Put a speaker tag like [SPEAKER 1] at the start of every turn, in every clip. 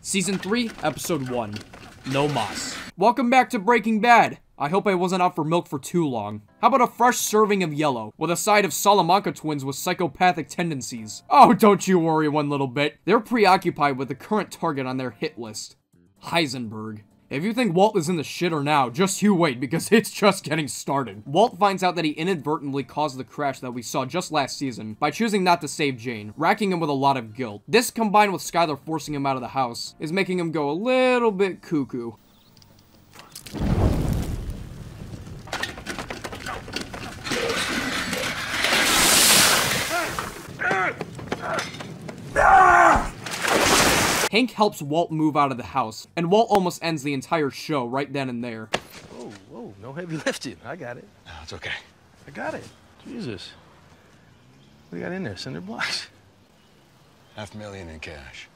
[SPEAKER 1] Season 3, Episode 1, No Mas. Welcome back to Breaking Bad. I hope I wasn't out for milk for too long. How about a fresh serving of yellow, with a side of Salamanca twins with psychopathic tendencies? Oh, don't you worry one little bit. They're preoccupied with the current target on their hit list, Heisenberg. If you think Walt is in the shitter now, just you wait, because it's just getting started. Walt finds out that he inadvertently caused the crash that we saw just last season by choosing not to save Jane, racking him with a lot of guilt. This, combined with Skyler forcing him out of the house, is making him go a little bit cuckoo. Hank helps Walt move out of the house, and Walt almost ends the entire show right then and there.
[SPEAKER 2] Whoa, no heavy lifting. I got it.
[SPEAKER 3] No, it's okay.
[SPEAKER 2] I got it. Jesus. What do you got in there? Cinder blocks?
[SPEAKER 3] $500,000 in cash.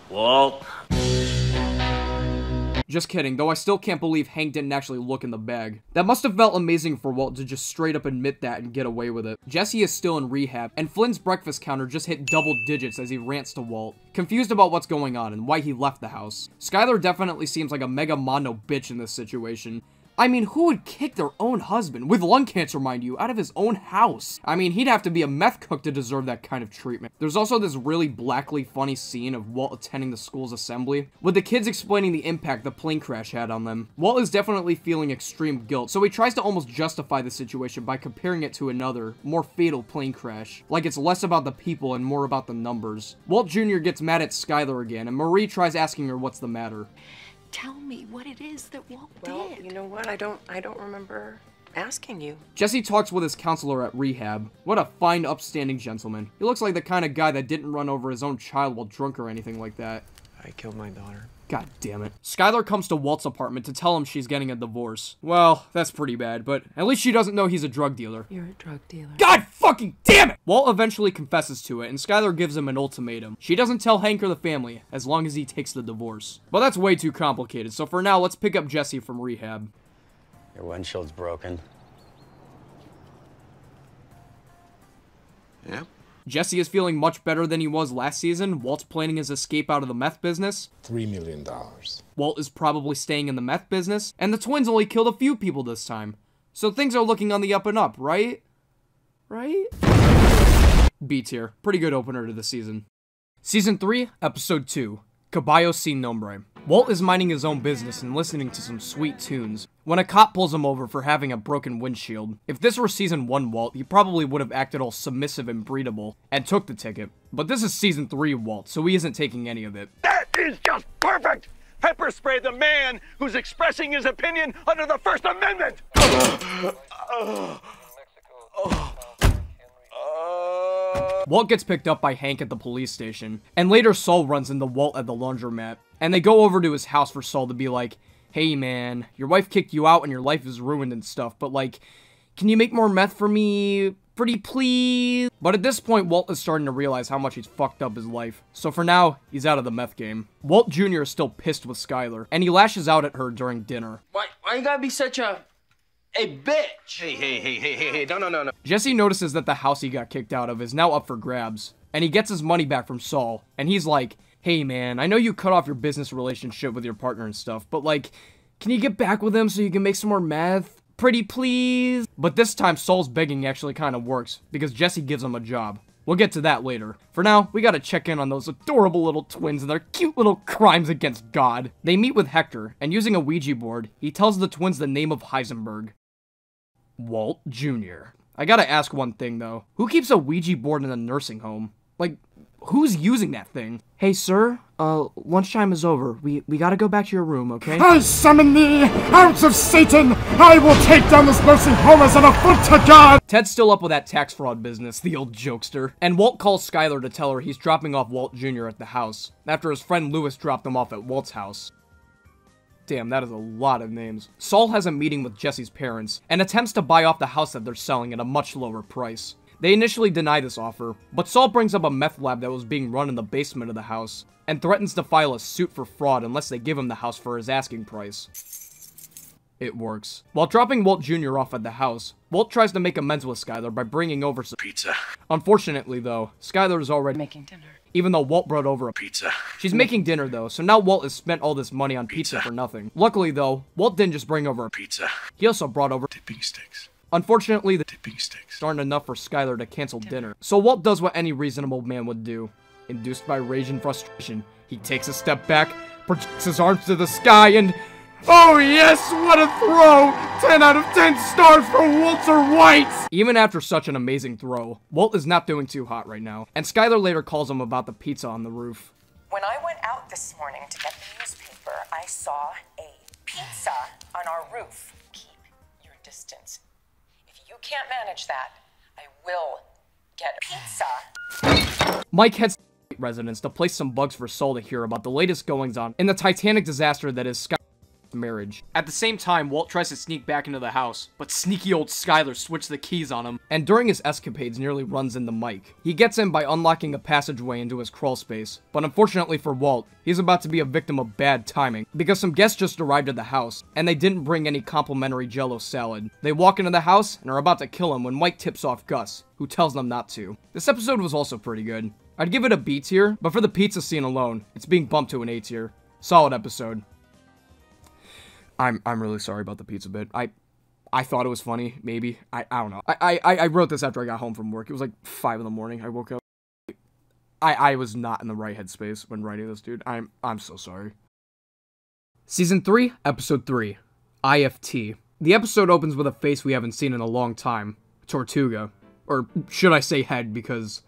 [SPEAKER 2] Walt.
[SPEAKER 1] Just kidding, though I still can't believe Hank didn't actually look in the bag. That must have felt amazing for Walt to just straight up admit that and get away with it. Jesse is still in rehab, and Flynn's breakfast counter just hit double digits as he rants to Walt, confused about what's going on and why he left the house. Skyler definitely seems like a mega mono bitch in this situation. I mean, who would kick their own husband, with lung cancer mind you, out of his own house? I mean, he'd have to be a meth cook to deserve that kind of treatment. There's also this really blackly funny scene of Walt attending the school's assembly, with the kids explaining the impact the plane crash had on them. Walt is definitely feeling extreme guilt, so he tries to almost justify the situation by comparing it to another, more fatal plane crash. Like it's less about the people and more about the numbers. Walt Jr. gets mad at Skyler again, and Marie tries asking her what's the matter.
[SPEAKER 4] Tell me what it is that Walt did.
[SPEAKER 5] Well, you know what? I don't remember asking you.
[SPEAKER 1] Jesse talks with his counselor at rehab. What a fine, upstanding gentleman. He looks like the kind of guy that didn't run over his own child while drunk or anything like that.
[SPEAKER 5] I killed my daughter.
[SPEAKER 1] God damn it. Skyler comes to Walt's apartment to tell him she's getting a divorce. Well, that's pretty bad, but at least she doesn't know he's a drug dealer.
[SPEAKER 4] You're a drug dealer.
[SPEAKER 1] God fucking damn it! Walt eventually confesses to it, and Skyler gives him an ultimatum. She doesn't tell Hank or the family, as long as he takes the divorce. But that's way too complicated, so for now, let's pick up Jesse from rehab.
[SPEAKER 3] Your windshield's broken. Yeah?
[SPEAKER 1] Jesse is feeling much better than he was last season. Walt's planning his escape out of the meth business.
[SPEAKER 6] $3 million.
[SPEAKER 1] Walt is probably staying in the meth business, and the twins only killed a few people this time. So things are looking on the up and up, right? Right? B tier. Pretty good opener to the season. Season 3, Episode 2, Caballo Sin Nombre. Walt is minding his own business and listening to some sweet tunes when a cop pulls him over for having a broken windshield. If this were Season 1 Walt, he probably would have acted all submissive and breedable and took the ticket. But this is Season 3 Walt, so he isn't taking any of it.
[SPEAKER 7] That is just perfect! Pepper spray the man who's expressing his opinion under the First Amendment!
[SPEAKER 1] Walt gets picked up by Hank at the police station, and later Saul runs into Walt at the laundromat, and they go over to his house for Saul to be like, hey man, your wife kicked you out and your life is ruined and stuff, but like, can you make more meth for me? Pretty please? But at this point, Walt is starting to realize how much he's fucked up his life, so for now, he's out of the meth game. Walt Jr. is still pissed with Skyler, and he lashes out at her during dinner.
[SPEAKER 8] Why you gotta be such a bitch?
[SPEAKER 2] Hey, no.
[SPEAKER 1] Jesse notices that the house he got kicked out of is now up for grabs, and he gets his money back from Saul, and he's like, hey man, I know you cut off your business relationship with your partner and stuff, but like, can you get back with him so you can make some more meth? Pretty please? But this time, Saul's begging actually kind of works, because Jesse gives him a job. We'll get to that later. For now, we gotta check in on those adorable little twins and their cute little crimes against God. They meet with Hector, and using a Ouija board, he tells the twins the name of Heisenberg. Walt Jr. I gotta ask one thing though. Who keeps a Ouija board in a nursing home? Like, who's using that thing? Hey sir, lunchtime is over. We gotta go back to your room, okay?
[SPEAKER 6] I summon thee, out of Satan! I will take down this nursing home as an affront to God!
[SPEAKER 1] Ted's still up with that tax fraud business, the old jokester. And Walt calls Skyler to tell her he's dropping off Walt Jr. at the house, after his friend Lewis dropped him off at Walt's house. Damn, that is a lot of names. Saul has a meeting with Jesse's parents, and attempts to buy off the house that they're selling at a much lower price. They initially deny this offer, but Saul brings up a meth lab that was being run in the basement of the house, and threatens to file a suit for fraud unless they give him the house for his asking price. it works. While dropping Walt Jr. off at the house, Walt tries to make amends with Skylar by bringing over some
[SPEAKER 2] Pizza.
[SPEAKER 1] Unfortunately, though, Skylar is already
[SPEAKER 4] Making dinner.
[SPEAKER 1] even though Walt brought over a
[SPEAKER 2] Pizza.
[SPEAKER 1] She's making dinner, though, so now Walt has spent all this money on pizza for nothing. Luckily, though, Walt didn't just bring over a
[SPEAKER 2] Pizza.
[SPEAKER 1] He also brought over
[SPEAKER 2] Tipping sticks.
[SPEAKER 1] Unfortunately, the
[SPEAKER 2] Tipping sticks.
[SPEAKER 1] aren't enough for Skylar to cancel dinner. So Walt does what any reasonable man would do. Induced by rage and frustration, he takes a step back, projects his arms to the sky, and... Oh yes, what a throw! 10 out of 10 stars for Walter White! Even after such an amazing throw, Walt is not doing too hot right now, and Skylar later calls him about the pizza on the roof.
[SPEAKER 9] When I went out this morning to get the newspaper, I saw a pizza on our roof. Keep your distance. If you can't manage that, I will get pizza.
[SPEAKER 1] Mike heads to residence to place some bugs for Saul to hear about the latest goings-on in the Titanic disaster that is Skylar's marriage. At the same time, Walt tries to sneak back into the house, but sneaky old Skylar switched the keys on him, and during his escapades nearly runs into Mike. He gets in by unlocking a passageway into his crawl space, but unfortunately for Walt, he's about to be a victim of bad timing, because some guests just arrived at the house, and they didn't bring any complimentary Jell-O salad. They walk into the house, and are about to kill him when Mike tips off Gus, who tells them not to. This episode was also pretty good. I'd give it a B tier, but for the pizza scene alone, it's being bumped to an A tier. Solid episode. I'm really sorry about the pizza bit. I thought it was funny, maybe. I don't know. I wrote this after I got home from work. It was like 5 in the morning. I woke up. I was not in the right headspace when writing this, dude. I'm so sorry. Season 3, Episode 3, I.F.T. The episode opens with a face we haven't seen in a long time. Tortuga. Or should I say head, because,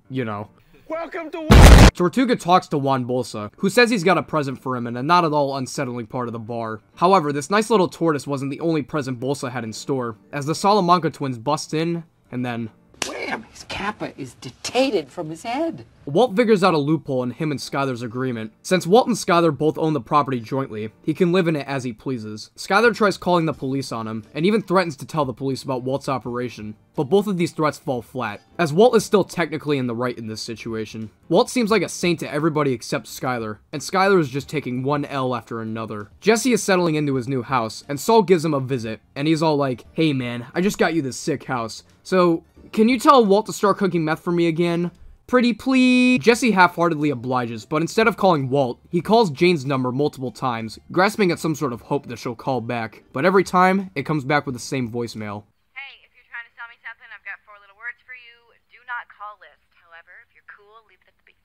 [SPEAKER 1] you know.
[SPEAKER 7] Welcome to
[SPEAKER 1] Tortuga talks to Juan Bolsa, who says he's got a present for him in a not at all unsettling part of the bar. However, this nice little tortoise wasn't the only present Bolsa had in store, as the Salamanca twins bust in, and then...
[SPEAKER 4] Wham! His kappa is detated from his head.
[SPEAKER 1] Walt figures out a loophole in him and Skylar's agreement. Since Walt and Skylar both own the property jointly, he can live in it as he pleases. Skylar tries calling the police on him, and even threatens to tell the police about Walt's operation. But both of these threats fall flat, as Walt is still technically in the right in this situation. Walt seems like a saint to everybody except Skylar, and Skylar is just taking one L after another. Jesse is settling into his new house, and Saul gives him a visit, and he's all like, "Hey man, I just got you this sick house, so can you tell Walt to start cooking meth for me again? Pretty please." Jesse half-heartedly obliges, but instead of calling Walt, he calls Jane's number multiple times, grasping at some sort of hope that she'll call back. But every time, it comes back with the same voicemail.
[SPEAKER 10] Hey, if you're trying to sell me something, I've got 4 little words for you. Do not call list. However, if you're cool, leave it at the beep.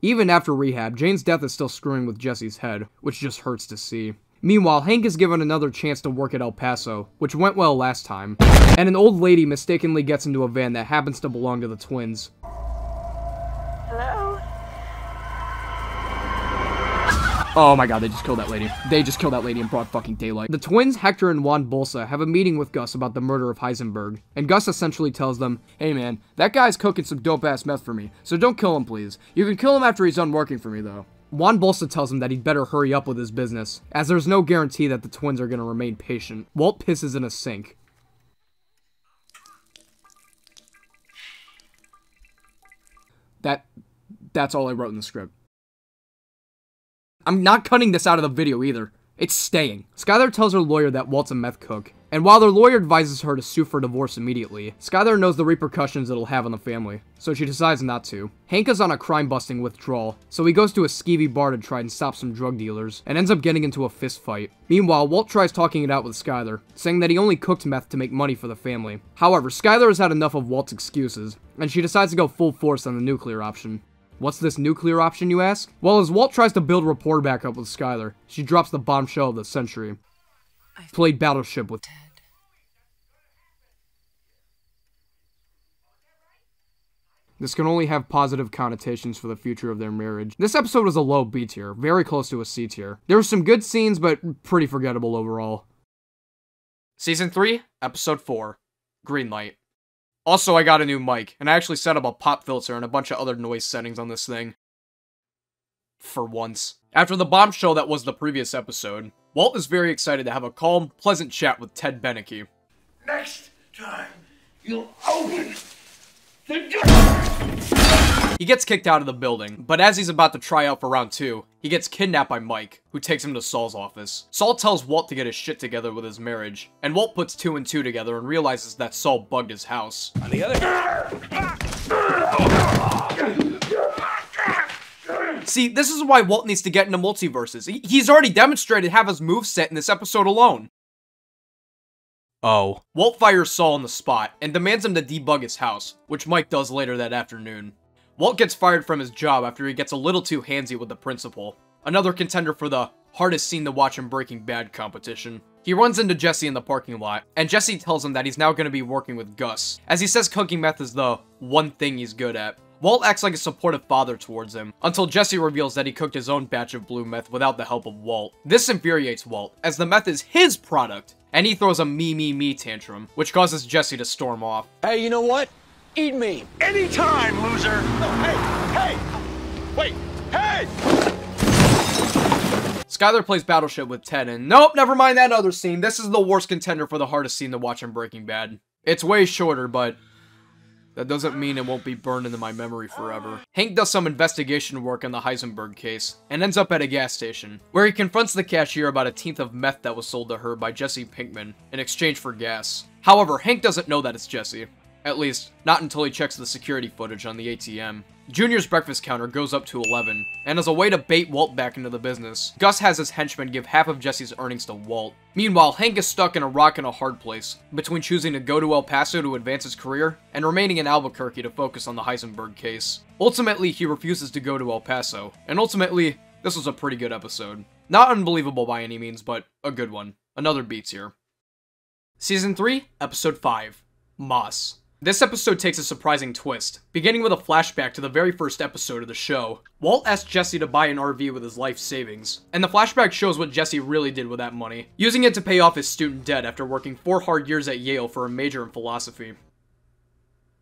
[SPEAKER 1] Even after rehab, Jane's death is still screwing with Jesse's head, which just hurts to see. Meanwhile, Hank is given another chance to work at El Paso, which went well last time, and an old lady mistakenly gets into a van that happens to belong to the twins.
[SPEAKER 5] Hello?
[SPEAKER 1] Oh my god, they just killed that lady. They just killed that lady in broad fucking daylight. The twins, Hector and Juan Bolsa, have a meeting with Gus about the murder of Heisenberg, and Gus essentially tells them, "Hey man, that guy's cooking some dope-ass meth for me, so don't kill him please. You can kill him after he's done working for me though." Juan Bolsa tells him that he'd better hurry up with his business, as there's no guarantee that the twins are gonna remain patient. Walt pisses in a sink. That's all I wrote in the script. I'm not cutting this out of the video either. It's staying. Skylar tells her lawyer that Walt's a meth cook, and while their lawyer advises her to sue for divorce immediately, Skylar knows the repercussions it'll have on the family, so she decides not to. Hank is on a crime-busting withdrawal, so he goes to a skeevy bar to try and stop some drug dealers, and ends up getting into a fist fight. Meanwhile, Walt tries talking it out with Skylar, saying that he only cooked meth to make money for the family. However, Skylar has had enough of Walt's excuses, and she decides to go full force on the nuclear option. What's this nuclear option, you ask? Well, as Walt tries to build rapport back up with Skylar, she drops the bombshell of the century. Played Battleship with... This can only have positive connotations for the future of their marriage. This episode was a low B tier, very close to a C tier. There were some good scenes, but pretty forgettable overall. Season 3, Episode 4, Greenlight. Also, I got a new mic, and I actually set up a pop filter and a bunch of other noise settings on this thing. For once. After the bombshell that was the previous episode, Walt is very excited to have a calm, pleasant chat with Ted Beneke.
[SPEAKER 7] Next time, you'll open the door!
[SPEAKER 1] He gets kicked out of the building, but as he's about to try out for round 2, he gets kidnapped by Mike, who takes him to Saul's office. Saul tells Walt to get his shit together with his marriage, and Walt puts 2 and 2 together and realizes that Saul bugged his house.
[SPEAKER 2] On the other hand...
[SPEAKER 1] See, this is why Walt needs to get into multiverses. He's already demonstrated half his moveset in this episode alone. Oh. Walt fires Saul on the spot, and demands him to debug his house, which Mike does later that afternoon. Walt gets fired from his job after he gets a little too handsy with the principal, another contender for the hardest scene to watch in Breaking Bad competition. He runs into Jesse in the parking lot, and Jesse tells him that he's now going to be working with Gus, as he says cooking meth is the one thing he's good at. Walt acts like a supportive father towards him, until Jesse reveals that he cooked his own batch of blue meth without the help of Walt. This infuriates Walt, as the meth is his product, and he throws a me tantrum, which causes Jesse to storm off.
[SPEAKER 7] Hey, you know what? Eat me. Anytime, loser. No, hey, wait, hey!
[SPEAKER 1] Skyler plays Battleship with Ted, and nope, never mind that other scene. This is the worst contender for the hardest scene to watch in Breaking Bad. It's way shorter, but that doesn't mean it won't be burned into my memory forever. Hank does some investigation work on the Heisenberg case, and ends up at a gas station, where he confronts the cashier about a 1/10 of meth that was sold to her by Jesse Pinkman, in exchange for gas. However, Hank doesn't know that it's Jesse. At least, not until he checks the security footage on the ATM. Junior's breakfast counter goes up to 11, and as a way to bait Walt back into the business, Gus has his henchmen give half of Jesse's earnings to Walt. Meanwhile, Hank is stuck in a rock and a hard place, between choosing to go to El Paso to advance his career, and remaining in Albuquerque to focus on the Heisenberg case. Ultimately, he refuses to go to El Paso, and ultimately, this was a pretty good episode. Not unbelievable by any means, but a good one. Another beats here. Season 3, Episode 5, Moss. This episode takes a surprising twist, beginning with a flashback to the very first episode of the show. Walt asks Jesse to buy an RV with his life savings, and the flashback shows what Jesse really did with that money, using it to pay off his student debt after working 4 hard years at Yale for a major in philosophy.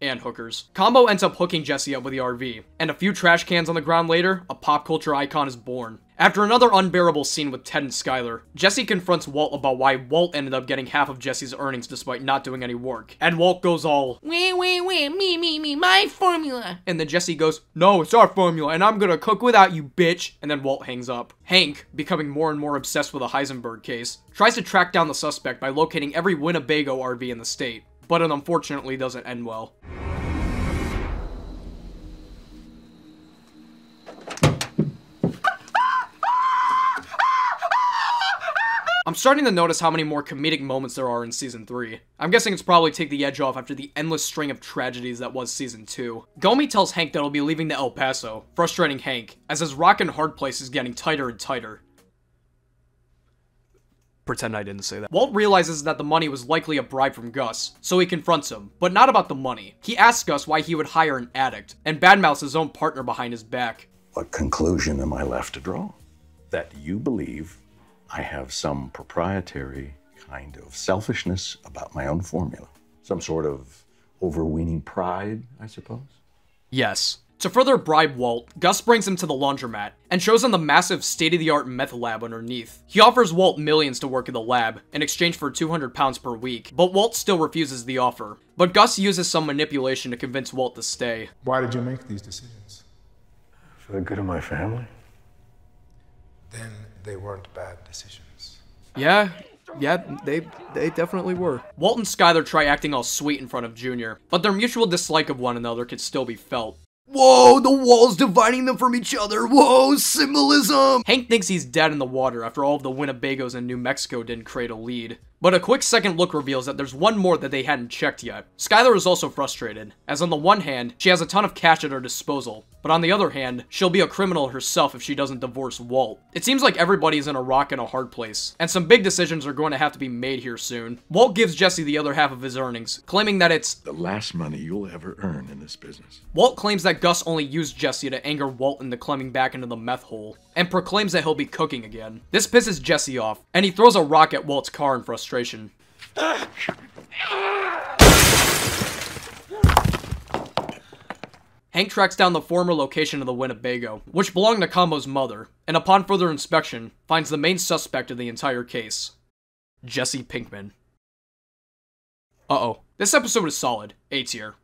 [SPEAKER 1] And hookers. Combo ends up hooking Jesse up with the RV, and a few trash cans on the ground later, a pop culture icon is born. After another unbearable scene with Ted and Skyler, Jesse confronts Walt about why Walt ended up getting half of Jesse's earnings despite not doing any work. And Walt goes all,
[SPEAKER 11] Wait, me, my formula.
[SPEAKER 1] And then Jesse goes, no, it's our formula, and I'm gonna cook without you, bitch. And then Walt hangs up. Hank, becoming more and more obsessed with the Heisenberg case, tries to track down the suspect by locating every Winnebago RV in the state, but it unfortunately doesn't end well. I'm starting to notice how many more comedic moments there are in Season 3. I'm guessing it's probably take the edge off after the endless string of tragedies that was Season 2. Gomi tells Hank that he'll be leaving to El Paso, frustrating Hank, as his rock and hard place is getting tighter and tighter. Pretend I didn't say that. Walt realizes that the money was likely a bribe from Gus, so he confronts him, but not about the money. He asks Gus why he would hire an addict, and badmouths his own partner behind his back.
[SPEAKER 12] What conclusion am I left to draw? That you believe I have some proprietary kind of selfishness about my own formula. Some sort of overweening pride, I suppose?
[SPEAKER 1] Yes. To further bribe Walt, Gus brings him to the laundromat, and shows him the massive state-of-the-art meth lab underneath. He offers Walt millions to work in the lab, in exchange for 200 pounds per week, but Walt still refuses the offer. But Gus uses some manipulation to convince Walt to stay.
[SPEAKER 6] Why did you make these decisions?
[SPEAKER 12] For the good of my family.
[SPEAKER 6] Then they weren't bad decisions.
[SPEAKER 1] Yeah, they definitely were. Walt and Skyler try acting all sweet in front of Junior, but their mutual dislike of one another could still be felt. Whoa, the wall's dividing them from each other. Whoa, symbolism! Hank thinks he's dead in the water after all of the Winnebagos in New Mexico didn't create a lead. But a quick second look reveals that there's one more that they hadn't checked yet. Skyler is also frustrated, as on the one hand, she has a ton of cash at her disposal, but on the other hand, she'll be a criminal herself if she doesn't divorce Walt. It seems like everybody's in a rock and a hard place, and some big decisions are going to have to be made here soon. Walt gives Jesse the other half of his earnings, claiming that it's
[SPEAKER 12] the last money you'll ever earn in this business.
[SPEAKER 1] Walt claims that Gus only used Jesse to anger Walt into climbing back into the meth hole, and proclaims that he'll be cooking again. This pisses Jesse off, and he throws a rock at Walt's car in frustration. Hank tracks down the former location of the Winnebago, which belonged to Combo's mother, and upon further inspection, finds the main suspect of the entire case, Jesse Pinkman. Uh-oh. This episode is solid. A tier.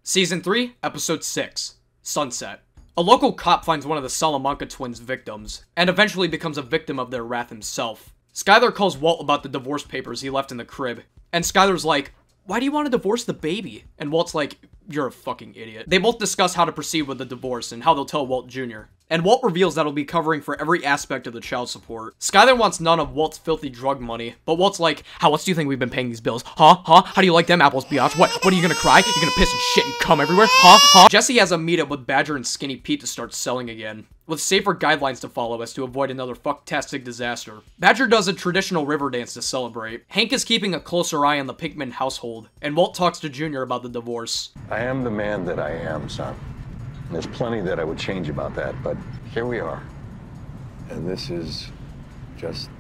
[SPEAKER 1] Season 3, Episode 6, Sunset. A local cop finds one of the Salamanca twins' victims, and eventually becomes a victim of their wrath himself. Skylar calls Walt about the divorce papers he left in the crib, and Skylar's like, "Why do you want to divorce the baby?" And Walt's like, "You're a fucking idiot." They both discuss how to proceed with the divorce and how they'll tell Walt Jr. And Walt reveals that he'll be covering for every aspect of the child support. Skylar wants none of Walt's filthy drug money, but Walt's like, "How else do you think we've been paying these bills? Huh? How do you like them apples, biatch? What are you gonna cry? You're gonna piss and shit and cum everywhere? Jesse has a meetup with Badger and Skinny Pete to start selling again, with safer guidelines to follow as to avoid another fucktastic disaster. Badger does a traditional river dance to celebrate. Hank is keeping a closer eye on the Pinkman household, and Walt talks to Junior about the divorce.
[SPEAKER 12] I am the man that I am, son. There's plenty that I would change about that, but here we are. And this is just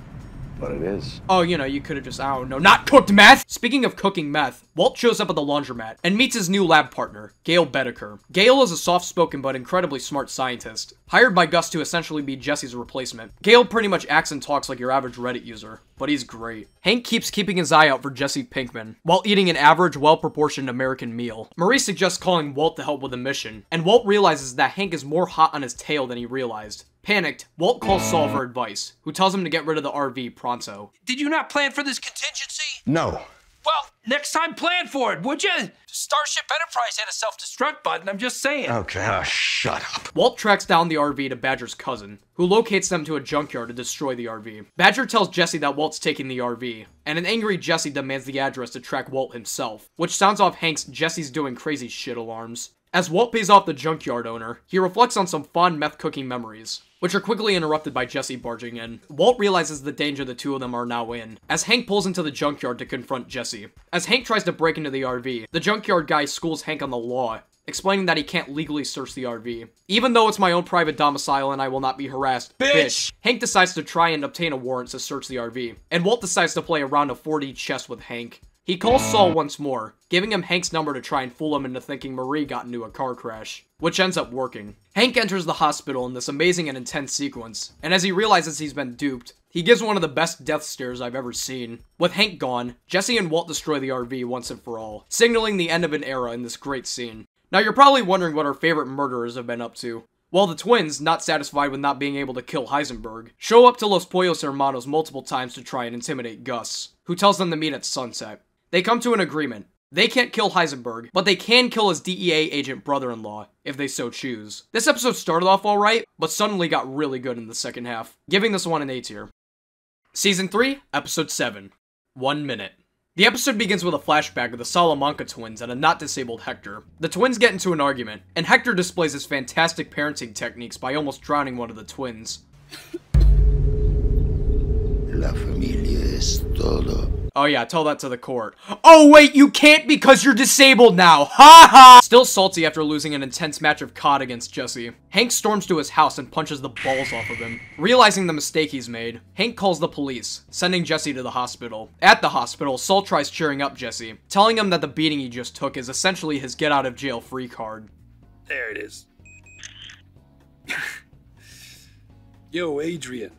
[SPEAKER 12] what it is.
[SPEAKER 1] Oh, you know, you could have just, I don't know, not cooked meth! Speaking of cooking meth, Walt shows up at the laundromat and meets his new lab partner, Gail Bedecker. Gail is a soft-spoken but incredibly smart scientist, hired by Gus to essentially be Jesse's replacement. Gail pretty much acts and talks like your average Reddit user, but he's great. Hank keeps keeping his eye out for Jesse Pinkman, while eating an average, well-proportioned American meal. Marie suggests calling Walt to help with the mission, and Walt realizes that Hank is more hot on his tail than he realized. Panicked, Walt calls Saul for advice, who tells him to get rid of the RV pronto.
[SPEAKER 8] Did you not plan for this contingency?
[SPEAKER 12] No.
[SPEAKER 8] Well, next time plan for it, would you? Starship Enterprise had a self-destruct button, I'm just saying.
[SPEAKER 12] Okay, shut up.
[SPEAKER 1] Walt tracks down the RV to Badger's cousin, who locates them to a junkyard to destroy the RV. Badger tells Jesse that Walt's taking the RV, and an angry Jesse demands the address to track Walt himself, which sounds off Hank's "Jesse's doing crazy shit" alarms. As Walt pays off the junkyard owner, he reflects on some fond meth-cooking memories, which are quickly interrupted by Jesse barging in. Walt realizes the danger the two of them are now in, as Hank pulls into the junkyard to confront Jesse. As Hank tries to break into the RV, the junkyard guy schools Hank on the law, explaining that he can't legally search the RV. "Even though it's my own private domicile and I will not be harassed, bitch!" Hank decides to try and obtain a warrant to search the RV, and Walt decides to play a round of 4D chess with Hank. He calls Saul once more, giving him Hank's number to try and fool him into thinking Marie got into a car crash, which ends up working. Hank enters the hospital in this amazing and intense sequence, and as he realizes he's been duped, he gives one of the best death stares I've ever seen. With Hank gone, Jesse and Walt destroy the RV once and for all, signaling the end of an era in this great scene. Now you're probably wondering what our favorite murderers have been up to. Well, the twins, not satisfied with not being able to kill Heisenberg, show up to Los Pollos Hermanos multiple times to try and intimidate Gus, who tells them to meet at sunset. They come to an agreement. They can't kill Heisenberg, but they can kill his DEA agent brother-in-law, if they so choose. This episode started off alright, but suddenly got really good in the second half, giving this one an A tier. Season 3, Episode 7, 1 minute. The episode begins with a flashback of the Salamanca twins and a not-disabled Hector. The twins get into an argument, and Hector displays his fantastic parenting techniques by almost drowning one of the twins.
[SPEAKER 13] La familia es todo.
[SPEAKER 1] Oh yeah, tell that to the court. Oh wait, you can't because you're disabled now! Ha ha! Still salty after losing an intense match of COD against Jesse, Hank storms to his house and punches the balls off of him. Realizing the mistake he's made, Hank calls the police, sending Jesse to the hospital. At the hospital, Saul tries cheering up Jesse, telling him that the beating he just took is essentially his get-out-of-jail-free card.
[SPEAKER 14] There it is. Yo, Adrian.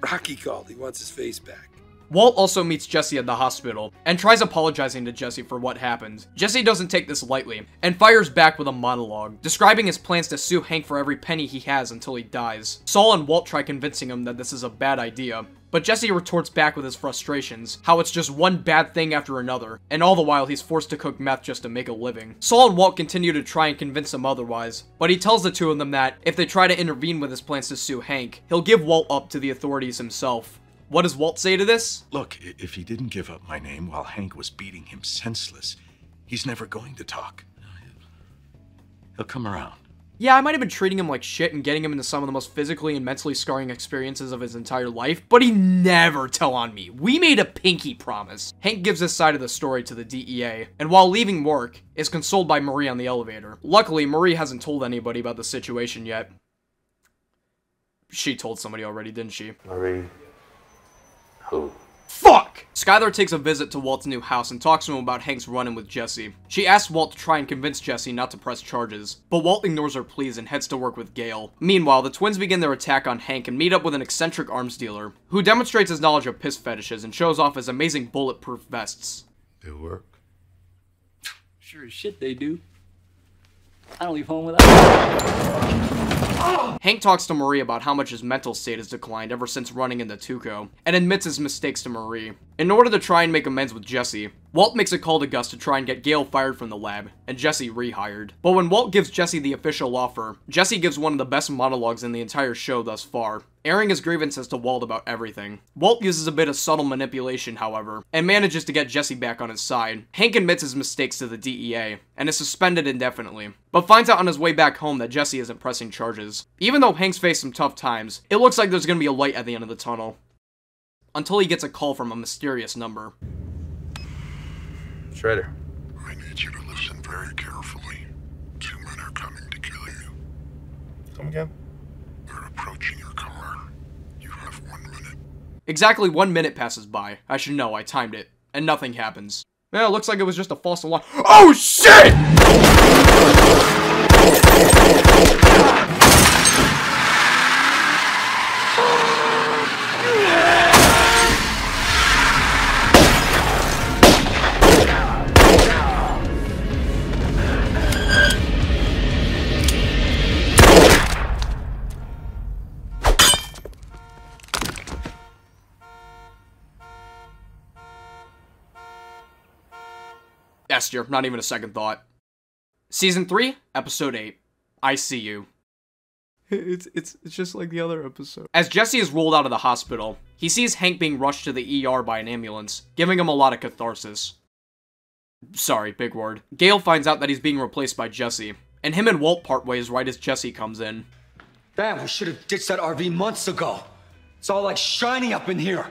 [SPEAKER 14] Rocky called. He wants his face back.
[SPEAKER 1] Walt also meets Jesse at the hospital, and tries apologizing to Jesse for what happened. Jesse doesn't take this lightly, and fires back with a monologue, describing his plans to sue Hank for every penny he has until he dies. Saul and Walt try convincing him that this is a bad idea, but Jesse retorts back with his frustrations, how it's just one bad thing after another, and all the while he's forced to cook meth just to make a living. Saul and Walt continue to try and convince him otherwise, but he tells the two of them that if they try to intervene with his plans to sue Hank, he'll give Walt up to the authorities himself. What does Walt say to this?
[SPEAKER 12] Look, if he didn't give up my name while Hank was beating him senseless, he's never going to talk. He'll come around.
[SPEAKER 1] Yeah, I might have been treating him like shit and getting him into some of the most physically and mentally scarring experiences of his entire life, but he never tell on me. We made a pinky promise. Hank gives his side of the story to the DEA, and while leaving work, is consoled by Marie on the elevator. Luckily, Marie hasn't told anybody about the situation yet. She told somebody already, didn't she?
[SPEAKER 2] Marie. Who?
[SPEAKER 1] Fuck! Skylar takes a visit to Walt's new house and talks to him about Hank's run-in with Jesse. She asks Walt to try and convince Jesse not to press charges, but Walt ignores her pleas and heads to work with Gail. Meanwhile, the twins begin their attack on Hank and meet up with an eccentric arms dealer, who demonstrates his knowledge of piss fetishes and shows off his amazing bulletproof vests.
[SPEAKER 2] They work.
[SPEAKER 14] Sure as shit they do.
[SPEAKER 15] I don't leave home without.
[SPEAKER 1] Hank talks to Marie about how much his mental state has declined ever since running into Tuco, and admits his mistakes to Marie. In order to try and make amends with Jesse, Walt makes a call to Gus to try and get Gale fired from the lab, and Jesse rehired. But when Walt gives Jesse the official offer, Jesse gives one of the best monologues in the entire show thus far, airing his grievances to Walt about everything. Walt uses a bit of subtle manipulation, however, and manages to get Jesse back on his side. Hank admits his mistakes to the DEA, and is suspended indefinitely, but finds out on his way back home that Jesse isn't pressing charges. Even though Hank's faced some tough times, it looks like there's gonna be a light at the end of the tunnel. Until he gets a call from a mysterious number.
[SPEAKER 2] Shredder.
[SPEAKER 13] I need you to listen very carefully. 2 men are coming to kill you.
[SPEAKER 2] Come again?
[SPEAKER 13] They're approaching your car. You have 1 minute.
[SPEAKER 1] Exactly 1 minute passes by. I should know, I timed it. And nothing happens. Yeah, it looks like it was just a false alarm. Oh shit! S tier, not even a second thought. Season 3, Episode 8. I See You. It's just like the other episode. As Jesse is rolled out of the hospital, he sees Hank being rushed to the ER by an ambulance, giving him a lot of catharsis. Sorry, big word. Gale finds out that he's being replaced by Jesse, and him and Walt part ways right as Jesse comes in.
[SPEAKER 16] Damn, we should have ditched that RV months ago. It's all like shiny up in here.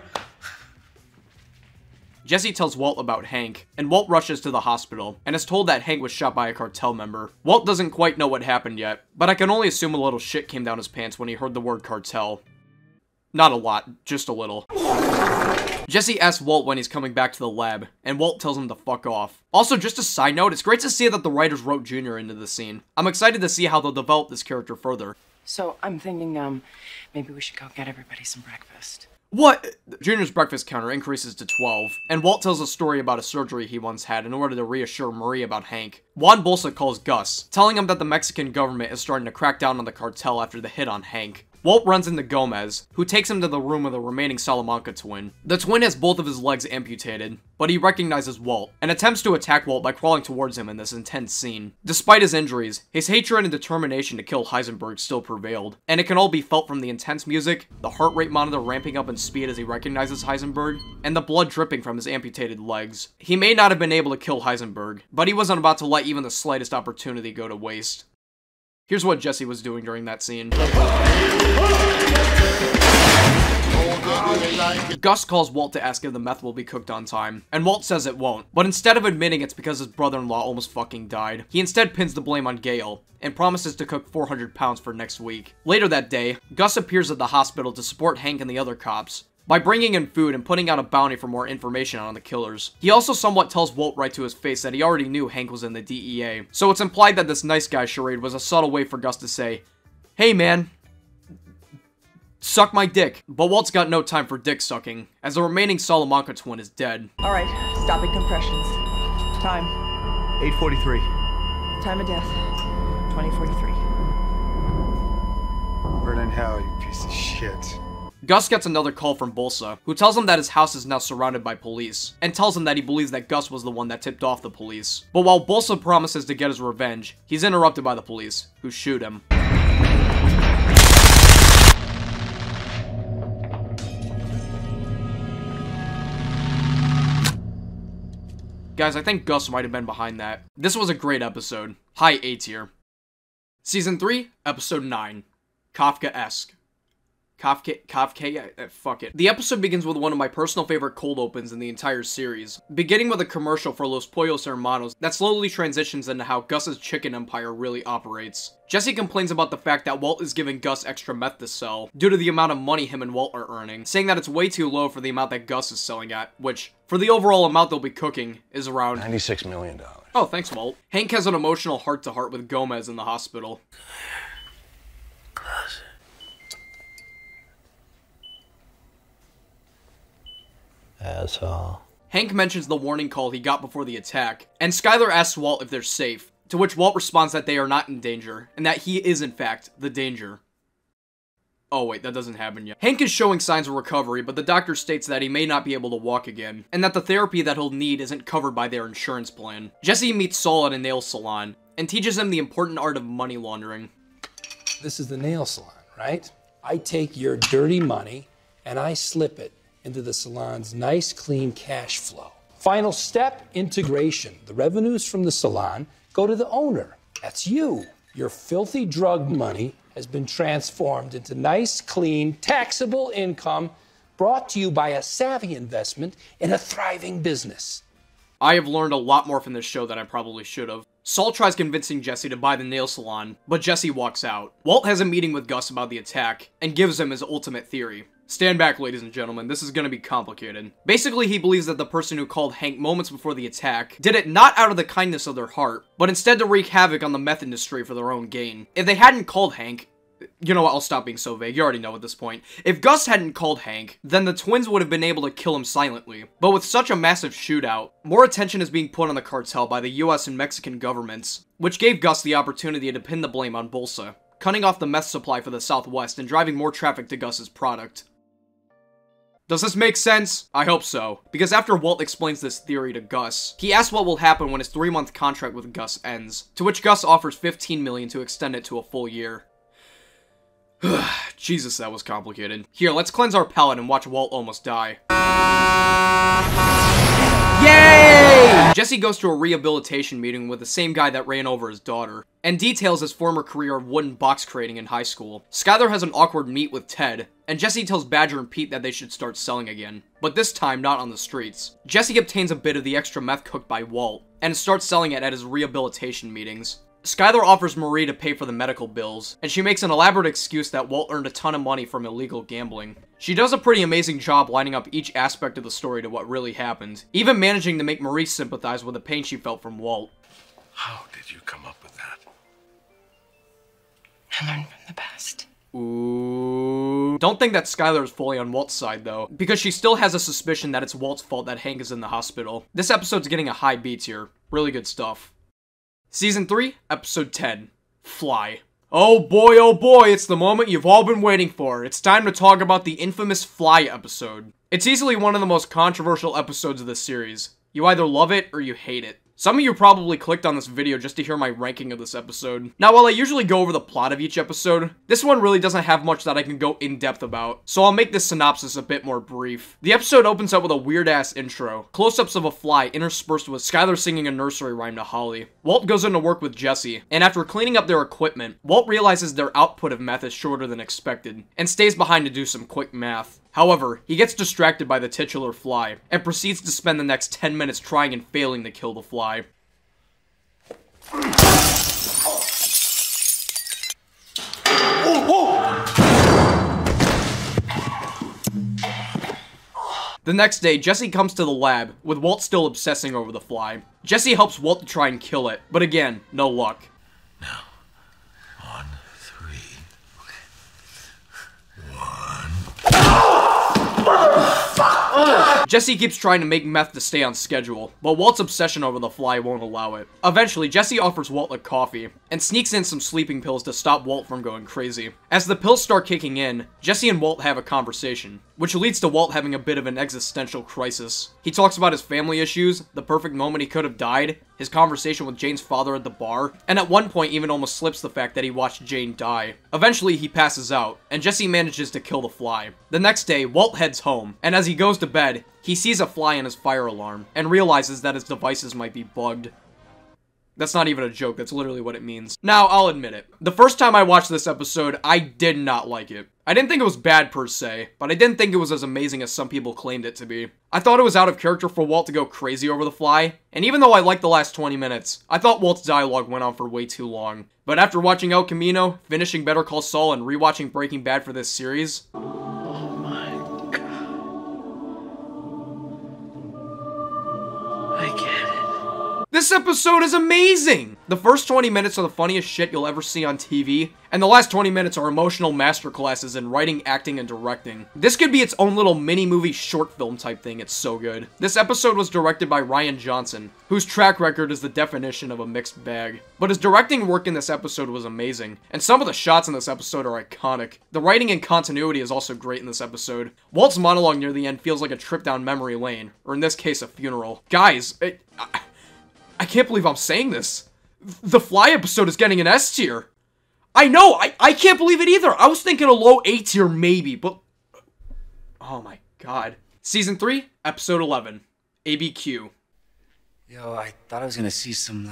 [SPEAKER 1] Jesse tells Walt about Hank, and Walt rushes to the hospital, and is told that Hank was shot by a cartel member. Walt doesn't quite know what happened yet, but I can only assume a little shit came down his pants when he heard the word cartel. Not a lot, just a little. Jesse asks Walt when he's coming back to the lab, and Walt tells him to fuck off. Also, just a side note, it's great to see that the writers wrote Junior into the scene. I'm excited to see how they'll develop this character further.
[SPEAKER 5] So I'm thinking, maybe we should go get everybody some breakfast.
[SPEAKER 1] What? Junior's breakfast counter increases to 12, and Walt tells a story about a surgery he once had in order to reassure Marie about Hank. Juan Bolsa calls Gus, telling him that the Mexican government is starting to crack down on the cartel after the hit on Hank. Walt runs into Gomez, who takes him to the room of the remaining Salamanca twin. The twin has both of his legs amputated, but he recognizes Walt, and attempts to attack Walt by crawling towards him in this intense scene. Despite his injuries, his hatred and determination to kill Heisenberg still prevailed, and it can all be felt from the intense music, the heart rate monitor ramping up in speed as he recognizes Heisenberg, and the blood dripping from his amputated legs. He may not have been able to kill Heisenberg, but he wasn't about to let even the slightest opportunity go to waste. Here's what Jesse was doing during that scene. Gus calls Walt to ask if the meth will be cooked on time, and Walt says it won't, but instead of admitting it's because his brother-in-law almost fucking died, he instead pins the blame on Gale, and promises to cook 400 pounds for next week. Later that day, Gus appears at the hospital to support Hank and the other cops, by bringing in food and putting out a bounty for more information on the killers. He also somewhat tells Walt right to his face that he already knew Hank was in the DEA, so it's implied that this nice guy charade was a subtle way for Gus to say, "Hey man, suck my dick." But Walt's got no time for dick sucking, as the remaining Salamanca twin is dead.
[SPEAKER 17] All right, stopping compressions. Time.
[SPEAKER 18] 8:43.
[SPEAKER 17] Time of death. 2043.
[SPEAKER 18] Burn in hell, you piece of shit.
[SPEAKER 1] Gus gets another call from Bolsa, who tells him that his house is now surrounded by police, and tells him that he believes that Gus was the one that tipped off the police. But while Bolsa promises to get his revenge, he's interrupted by the police, who shoot him. Guys, I think Gus might have been behind that. This was a great episode. High A tier. Season 3, Episode 9. Kafkaesque. Fuck it. The episode begins with one of my personal favorite cold opens in the entire series, beginning with a commercial for Los Pollos Hermanos that slowly transitions into how Gus's chicken empire really operates. Jesse complains about the fact that Walt is giving Gus extra meth to sell, due to the amount of money him and Walt are earning, saying that it's way too low for the amount that Gus is selling at, which, for the overall amount they'll be cooking, is around
[SPEAKER 3] $96 million.
[SPEAKER 1] Oh, thanks, Walt. Hank has an emotional heart-to-heart with Gomez in the hospital.
[SPEAKER 3] Asshole.
[SPEAKER 1] Hank mentions the warning call he got before the attack, and Skyler asks Walt if they're safe, To which Walt responds that they are not in danger, and that he is in fact the danger. Oh wait, that doesn't happen yet. Hank is showing signs of recovery, but the doctor states that he may not be able to walk again, and that the therapy that he'll need isn't covered by their insurance plan. Jesse meets Saul at a nail salon, and teaches him the important art of money laundering.
[SPEAKER 14] This is the nail salon, right? I take your dirty money and I slip it into the salon's nice, clean cash flow. Final step, integration. The revenues from the salon go to the owner. That's you. Your filthy drug money has been transformed into nice, clean, taxable income brought to you by a savvy investment in a thriving business.
[SPEAKER 1] I have learned a lot more from this show than I probably should have. Saul tries convincing Jesse to buy the nail salon, but Jesse walks out. Walt has a meeting with Gus about the attack, and gives him his ultimate theory. Stand back, ladies and gentlemen, this is gonna be complicated. Basically, he believes that the person who called Hank moments before the attack did it not out of the kindness of their heart, but instead to wreak havoc on the meth industry for their own gain. If they hadn't called Hank, you know what, I'll stop being so vague, you already know at this point. If Gus hadn't called Hank, then the twins would have been able to kill him silently. But with such a massive shootout, more attention is being put on the cartel by the US and Mexican governments, which gave Gus the opportunity to pin the blame on Bolsa, cutting off the meth supply for the Southwest and driving more traffic to Gus's product. Does this make sense? I hope so, because after Walt explains this theory to Gus, he asks what will happen when his 3-month contract with Gus ends, to which Gus offers $15 million to extend it to a full year. Jesus, that was complicated. Here, let's cleanse our palate and watch Walt almost die. Yay! Jesse goes to a rehabilitation meeting with the same guy that ran over his daughter, and details his former career of wooden box crating in high school. Skyler has an awkward meet with Ted, and Jesse tells Badger and Pete that they should start selling again, but this time not on the streets. Jesse obtains a bit of the extra meth cooked by Walt, and starts selling it at his rehabilitation meetings. Skyler offers Marie to pay for the medical bills, and she makes an elaborate excuse that Walt earned a ton of money from illegal gambling. She does a pretty amazing job lining up each aspect of the story to what really happened, even managing to make Marie sympathize with the pain she felt from Walt.
[SPEAKER 13] How did you come up with that?
[SPEAKER 5] I learned from the past.
[SPEAKER 1] Ooh. Don't think that Skyler is fully on Walt's side, though, because she still has a suspicion that it's Walt's fault that Hank is in the hospital. This episode's getting a high beats here. Really good stuff. Season 3, Episode 10, Fly. Oh boy, it's the moment you've all been waiting for. It's time to talk about the infamous Fly episode. It's easily one of the most controversial episodes of this series. You either love it or you hate it. Some of you probably clicked on this video just to hear my ranking of this episode. Now, while I usually go over the plot of each episode, this one really doesn't have much that I can go in depth about, so I'll make this synopsis a bit more brief. The episode opens up with a weird-ass intro, close-ups of a fly interspersed with Skyler singing a nursery rhyme to Holly. Walt goes in to work with Jesse, and after cleaning up their equipment, Walt realizes their output of meth is shorter than expected, and stays behind to do some quick math. However, he gets distracted by the titular fly, and proceeds to spend the next 10 minutes trying and failing to kill the fly. The next day, Jesse comes to the lab, with Walt still obsessing over the fly. Jesse helps Walt to try and kill it, but again, no luck.
[SPEAKER 13] Now, 1, 3.
[SPEAKER 1] Jesse keeps trying to make meth to stay on schedule, but Walt's obsession over the fly won't allow it. Eventually, Jesse offers Walt a coffee, and sneaks in some sleeping pills to stop Walt from going crazy. As the pills start kicking in, Jesse and Walt have a conversation, which leads to Walt having a bit of an existential crisis. He talks about his family issues, the perfect moment he could have died, his conversation with Jane's father at the bar, and at one point even almost slips the fact that he watched Jane die. Eventually, he passes out, and Jesse manages to kill the fly. The next day, Walt heads home, and as he goes to bed, he sees a fly in his fire alarm, and realizes that his devices might be bugged. That's not even a joke, that's literally what it means. Now, I'll admit it. The first time I watched this episode, I did not like it. I didn't think it was bad per se, but I didn't think it was as amazing as some people claimed it to be. I thought it was out of character for Walt to go crazy over the fly, and even though I liked the last 20 minutes, I thought Walt's dialogue went on for way too long. But after watching El Camino, finishing Better Call Saul, and rewatching Breaking Bad for this series, this This episode is amazing! The first 20 minutes are the funniest shit you'll ever see on TV, and the last 20 minutes are emotional masterclasses in writing, acting, and directing. This could be its own little mini-movie short film type thing, it's so good. This episode was directed by Ryan Johnson, whose track record is the definition of a mixed bag. But his directing work in this episode was amazing, and some of the shots in this episode are iconic. The writing and continuity is also great in this episode. Walt's monologue near the end feels like a trip down memory lane, or in this case, a funeral. Guys, I can't believe I'm saying this. The Fly episode is getting an S tier. I know, I can't believe it either. I was thinking a low A tier maybe, but... Oh my god. Season 3, Episode 11, Abiquiu.
[SPEAKER 16] Yo, I thought I was gonna see some,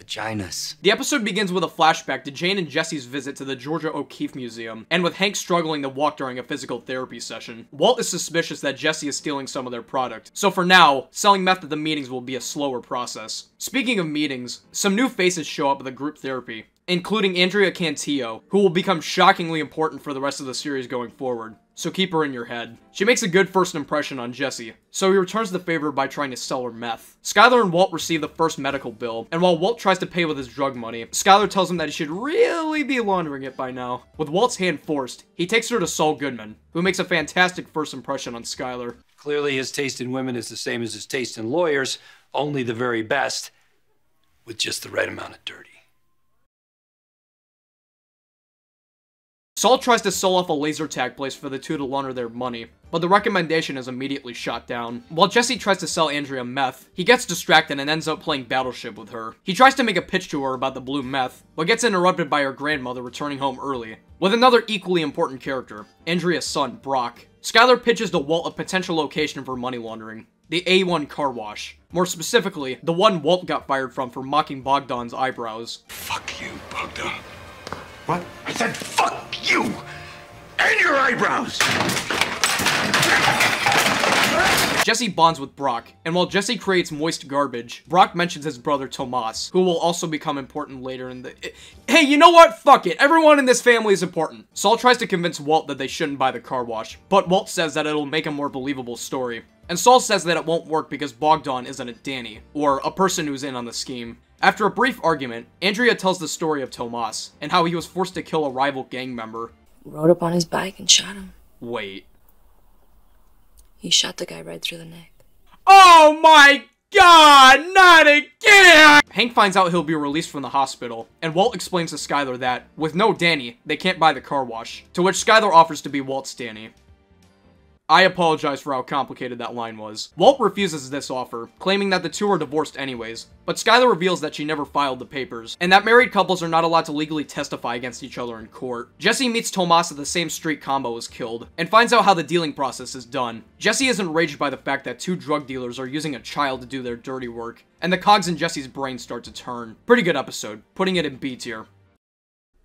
[SPEAKER 16] vaginas.
[SPEAKER 1] The episode begins with a flashback to Jane and Jesse's visit to the Georgia O'Keeffe Museum, and with Hank struggling to walk during a physical therapy session. Walt is suspicious that Jesse is stealing some of their product, so for now, selling meth at the meetings will be a slower process. Speaking of meetings, some new faces show up at the group therapy, including Andrea Cantillo, who will become shockingly important for the rest of the series going forward. So keep her in your head. She makes a good first impression on Jesse, so he returns the favor by trying to sell her meth. Skylar and Walt receive the first medical bill, and while Walt tries to pay with his drug money, Skylar tells him that he should really be laundering it by now. With Walt's hand forced, he takes her to Saul Goodman, who makes a fantastic first impression on Skylar.
[SPEAKER 8] Clearly his taste in women is the same as his taste in lawyers, only the very best, with just the right amount of dirty.
[SPEAKER 1] Saul tries to sell off a laser tag place for the two to launder their money, but the recommendation is immediately shot down. While Jesse tries to sell Andrea meth, he gets distracted and ends up playing Battleship with her. He tries to make a pitch to her about the blue meth, but gets interrupted by her grandmother returning home early, with another equally important character, Andrea's son, Brock. Skylar pitches to Walt a potential location for money laundering, the A1 car wash. More specifically, the one Walt got fired from for mocking Bogdan's eyebrows.
[SPEAKER 7] Fuck you, Bogdan. What? I said fuck you! And your eyebrows!
[SPEAKER 1] Jesse bonds with Brock, and while Jesse creates moist garbage, Brock mentions his brother Tomas, who will also become important later in the... Hey, you know what? Fuck it. Everyone in this family is important. Saul tries to convince Walt that they shouldn't buy the car wash, but Walt says that it'll make a more believable story. And Saul says that it won't work because Bogdan isn't a Danny, or a person who's in on the scheme. After a brief argument, Andrea tells the story of Tomas, and how he was forced to kill a rival gang member.
[SPEAKER 19] Rode up on his bike and shot him.
[SPEAKER 1] Wait.
[SPEAKER 19] He shot the guy right through the neck.
[SPEAKER 1] Oh my god, not again! Hank finds out he'll be released from the hospital, and Walt explains to Skylar that, with no Danny, they can't buy the car wash, to which Skylar offers to be Walt's Danny. I apologize for how complicated that line was. Walt refuses this offer, claiming that the two are divorced anyways, but Skylar reveals that she never filed the papers, and that married couples are not allowed to legally testify against each other in court. Jesse meets Tomas at the same street Combo is killed, and finds out how the dealing process is done. Jesse is enraged by the fact that two drug dealers are using a child to do their dirty work, and the cogs in Jesse's brain start to turn. Pretty good episode, putting it in B tier.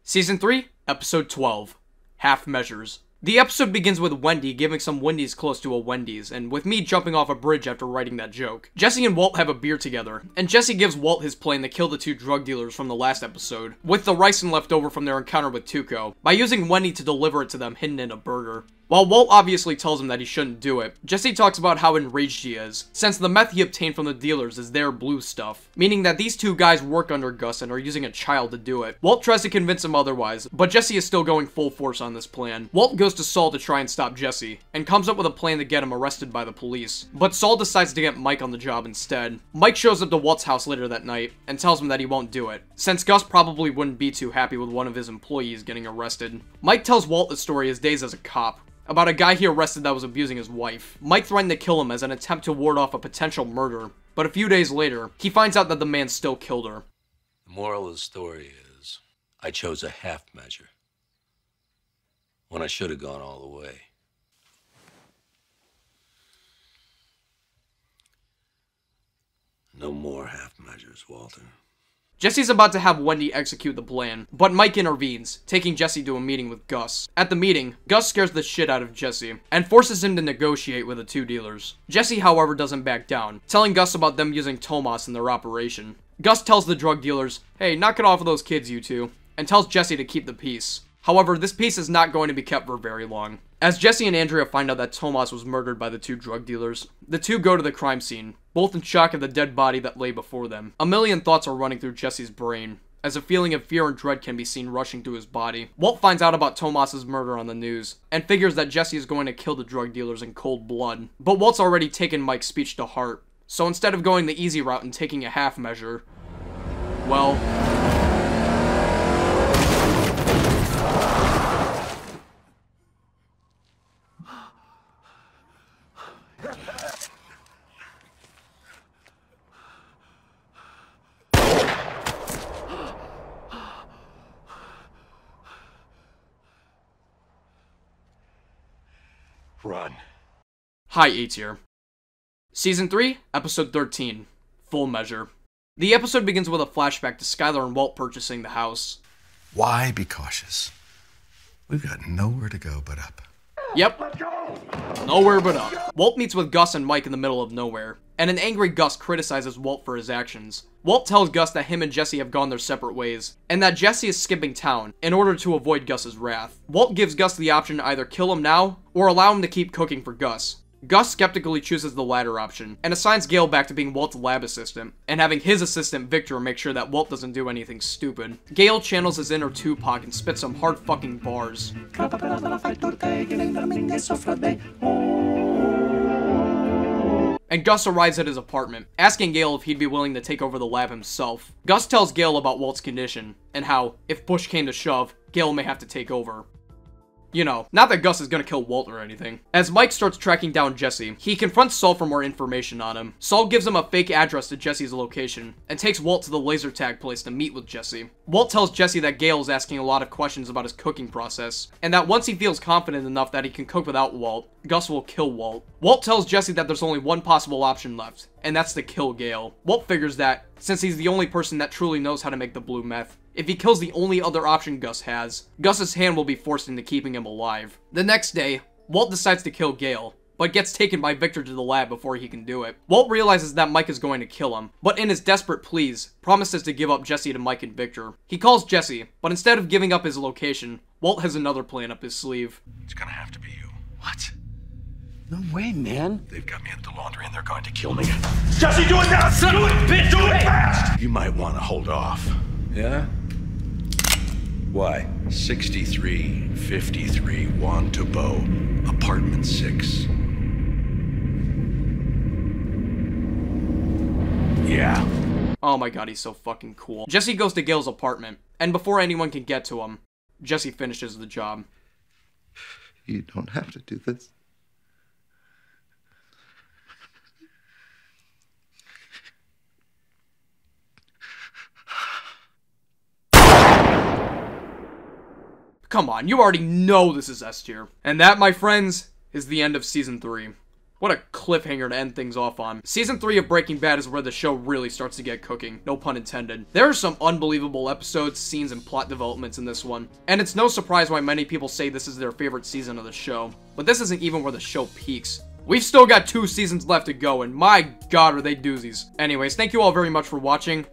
[SPEAKER 1] Season 3, Episode 12, Half Measures. The episode begins with Wendy giving some Wendy's close to a Wendy's, and with me jumping off a bridge after writing that joke. Jesse and Walt have a beer together, and Jesse gives Walt his plan to kill the two drug dealers from the last episode, with the ricin left over from their encounter with Tuco, by using Wendy to deliver it to them hidden in a burger. While Walt obviously tells him that he shouldn't do it, Jesse talks about how enraged he is, since the meth he obtained from the dealers is their blue stuff, meaning that these two guys work under Gus and are using a child to do it. Walt tries to convince him otherwise, but Jesse is still going full force on this plan. Walt goes to Saul to try and stop Jesse, and comes up with a plan to get him arrested by the police, but Saul decides to get Mike on the job instead. Mike shows up to Walt's house later that night, and tells him that he won't do it, since Gus probably wouldn't be too happy with one of his employees getting arrested. Mike tells Walt the story of his days as a cop, about a guy he arrested that was abusing his wife. Mike threatened to kill him as an attempt to ward off a potential murder, but a few days later, he finds out that the man still killed her.
[SPEAKER 20] The moral of the story is, I chose a half measure, when I should have gone all the way. No more half measures, Walter.
[SPEAKER 1] Jesse's about to have Wendy execute the plan, but Mike intervenes, taking Jesse to a meeting with Gus. At the meeting, Gus scares the shit out of Jesse, and forces him to negotiate with the two dealers. Jesse, however, doesn't back down, telling Gus about them using Tomas in their operation. Gus tells the drug dealers, hey, knock it off of those kids, you two, and tells Jesse to keep the peace. However, this peace is not going to be kept for very long. As Jesse and Andrea find out that Tomas was murdered by the two drug dealers, the two go to the crime scene, both in shock at the dead body that lay before them. A million thoughts are running through Jesse's brain, as a feeling of fear and dread can be seen rushing through his body. Walt finds out about Tomas's murder on the news, and figures that Jesse is going to kill the drug dealers in cold blood. But Walt's already taken Mike's speech to heart, so instead of going the easy route and taking a half measure, well...
[SPEAKER 7] Run.
[SPEAKER 1] Hi, A-Tier. Season 3, Episode 13, Full Measure. The episode begins with a flashback to Skylar and Walt purchasing the house.
[SPEAKER 12] Why be cautious? We've got nowhere to go but up.
[SPEAKER 1] Yep. Nowhere but up. Walt meets with Gus and Mike in the middle of nowhere, and an angry Gus criticizes Walt for his actions. Walt tells Gus that him and Jesse have gone their separate ways, and that Jesse is skipping town in order to avoid Gus's wrath. Walt gives Gus the option to either kill him now, or allow him to keep cooking for Gus. Gus skeptically chooses the latter option, and assigns Gale back to being Walt's lab assistant, and having his assistant Victor make sure that Walt doesn't do anything stupid. Gale channels his inner Tupac and spits some hard fucking bars. And Gus arrives at his apartment, asking Gale if he'd be willing to take over the lab himself. Gus tells Gale about Walt's condition, and how, if push came to shove, Gale may have to take over. You know, not that Gus is gonna kill Walt or anything. As Mike starts tracking down Jesse, he confronts Saul for more information on him. Saul gives him a fake address to Jesse's location, and takes Walt to the laser tag place to meet with Jesse. Walt tells Jesse that Gale is asking a lot of questions about his cooking process, and that once he feels confident enough that he can cook without Walt, Gus will kill Walt. Walt tells Jesse that there's only one possible option left, and that's to kill Gale. Walt figures that, since he's the only person that truly knows how to make the blue meth, if he kills the only other option Gus has, Gus's hand will be forced into keeping him alive. The next day, Walt decides to kill Gale, but gets taken by Victor to the lab before he can do it. Walt realizes that Mike is going to kill him, but in his desperate pleas, promises to give up Jesse to Mike and Victor. He calls Jesse, but instead of giving up his location, Walt has another plan up his sleeve.
[SPEAKER 12] It's gonna have to be you. What?
[SPEAKER 16] No way, man.
[SPEAKER 12] They've got me at the laundry and they're going to kill me.
[SPEAKER 7] Jesse, do it now! Do it, bitch! Do it fast!
[SPEAKER 12] You might want to hold off.
[SPEAKER 20] Yeah? Why?
[SPEAKER 12] 6353 Juan Tabo, apartment 6. Yeah.
[SPEAKER 1] Oh my god, he's so fucking cool. Jesse goes to Gale's apartment, and before anyone can get to him, Jesse finishes the job.
[SPEAKER 18] You don't have to do this.
[SPEAKER 1] Come on, you already know this is S tier. And that, my friends, is the end of Season 3. What a cliffhanger to end things off on. Season 3 of Breaking Bad is where the show really starts to get cooking, no pun intended. There are some unbelievable episodes, scenes, and plot developments in this one, and it's no surprise why many people say this is their favorite season of the show. But this isn't even where the show peaks. We've still got 2 seasons left to go, and my god are they doozies. Anyways, thank you all very much for watching,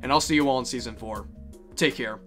[SPEAKER 1] and I'll see you all in Season 4. Take care.